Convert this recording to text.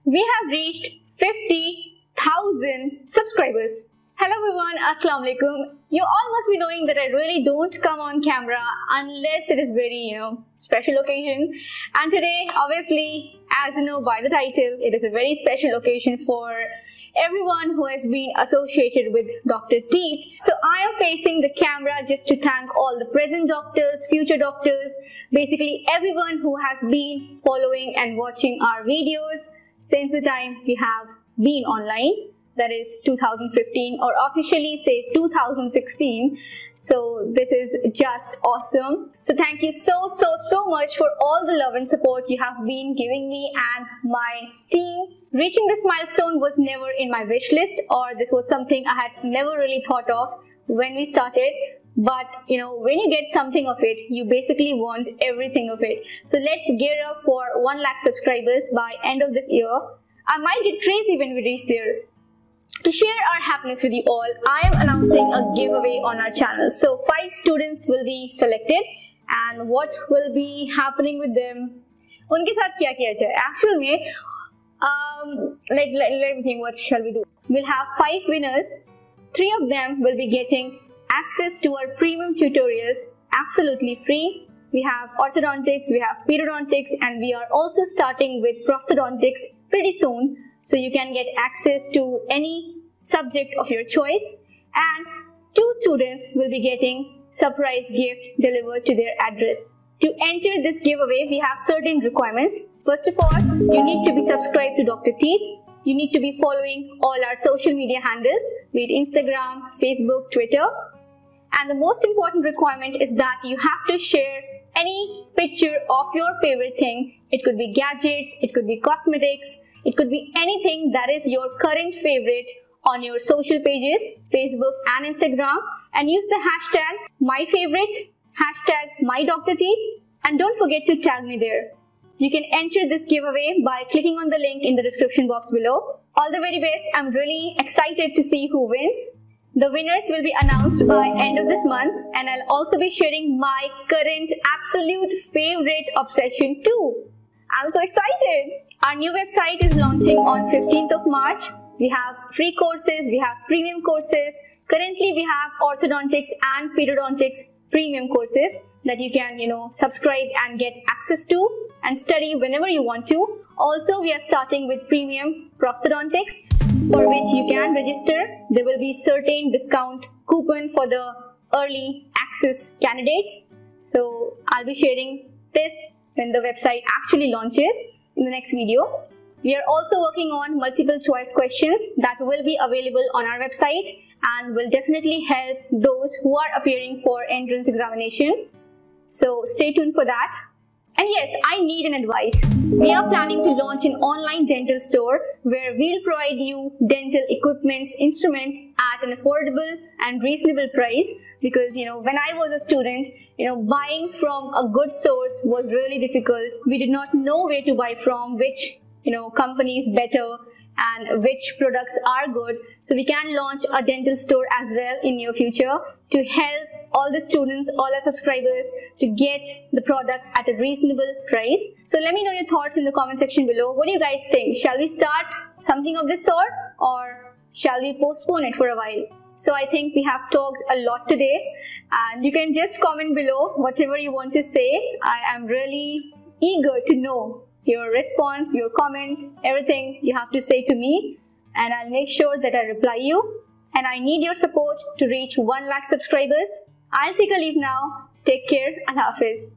We have reached 50,000 subscribers. Hello everyone, Assalamu alaikum. You all must be knowing that I really don't come on camera unless it is very, special occasion. And today, obviously, as you know by the title, it is a very special occasion for everyone who has been associated with Dr. Teeth. So I am facing the camera just to thank all the present doctors, future doctors, basically everyone who has been following and watching our videos since the time we have been online, that is 2015, or officially say 2016. So this is just awesome. So thank you so much for all the love and support you have been giving me and my team. Reaching this milestone was never in my wish list, or this was something I had never really thought of when we started. But when you get something of it, you basically want everything of it. So let's gear up for 1 lakh subscribers by end of this year. I might get crazy when we reach there. To share our happiness with you all, I am announcing a giveaway on our channel. So 5 students will be selected, and what will be happening with them? उनके साथ क्या किया जाए? Actually में, let me think, what shall we do? We'll have 5 winners. 3 of them will be getting access to our premium tutorials absolutely free. We have orthodontics, we have periodontics, and we are also starting with prosthodontics pretty soon. So you can get access to any subject of your choice, and 2 students will be getting surprise gift delivered to their address. To enter this giveaway, we have certain requirements. First of all, you need to be subscribed to Dr. Teeth. You need to be following all our social media handles, be it Instagram, Facebook, Twitter. And the most important requirement is that you have to share any picture of your favorite thing. It could be gadgets, it could be cosmetics, it could be anything that is your current favorite on your social pages, Facebook and Instagram, and use the hashtag myfavorite, hashtag mydrteeth, and don't forget to tag me there. You can enter this giveaway by clicking on the link in the description box below. All the very best. I'm really excited to see who wins. The winners will be announced by end of this month, and I'll also be sharing my current absolute favorite obsession too. I'm so excited. Our new website is launching on 15th of March. We have free courses, we have premium courses. Currently we have orthodontics and periodontics premium courses that you can, subscribe and get access to and study whenever you want to. Also, we are starting with premium prosthodontics, for which you can register. There will be certain discount coupon for the early access candidates. So I'll be sharing this when the website actually launches in the next video. We are also working on multiple choice questions that will be available on our website and will definitely help those who are appearing for entrance examination. So stay tuned for that. And yes, I need an advice. We are planning to launch an online dental store where we'll provide you dental equipments, instruments at an affordable and reasonable price. Because, when I was a student, buying from a good source was really difficult. We did not know where to buy from, which, company is better and which products are good. So we can launch a dental store as well in near future to help all the students, all our subscribers to get the product at a reasonable price. So let me know your thoughts in the comment section below. What do you guys think? Shall we start something of this sort, or shall we postpone it for a while? So I think we have talked a lot today, and you can just comment below whatever you want to say. I am really eager to know your response, your comment, everything you have to say to me, and I'll make sure that I reply you. And I need your support to reach 1 lakh subscribers. I'll take a leave now. Take care. Allah Hafiz.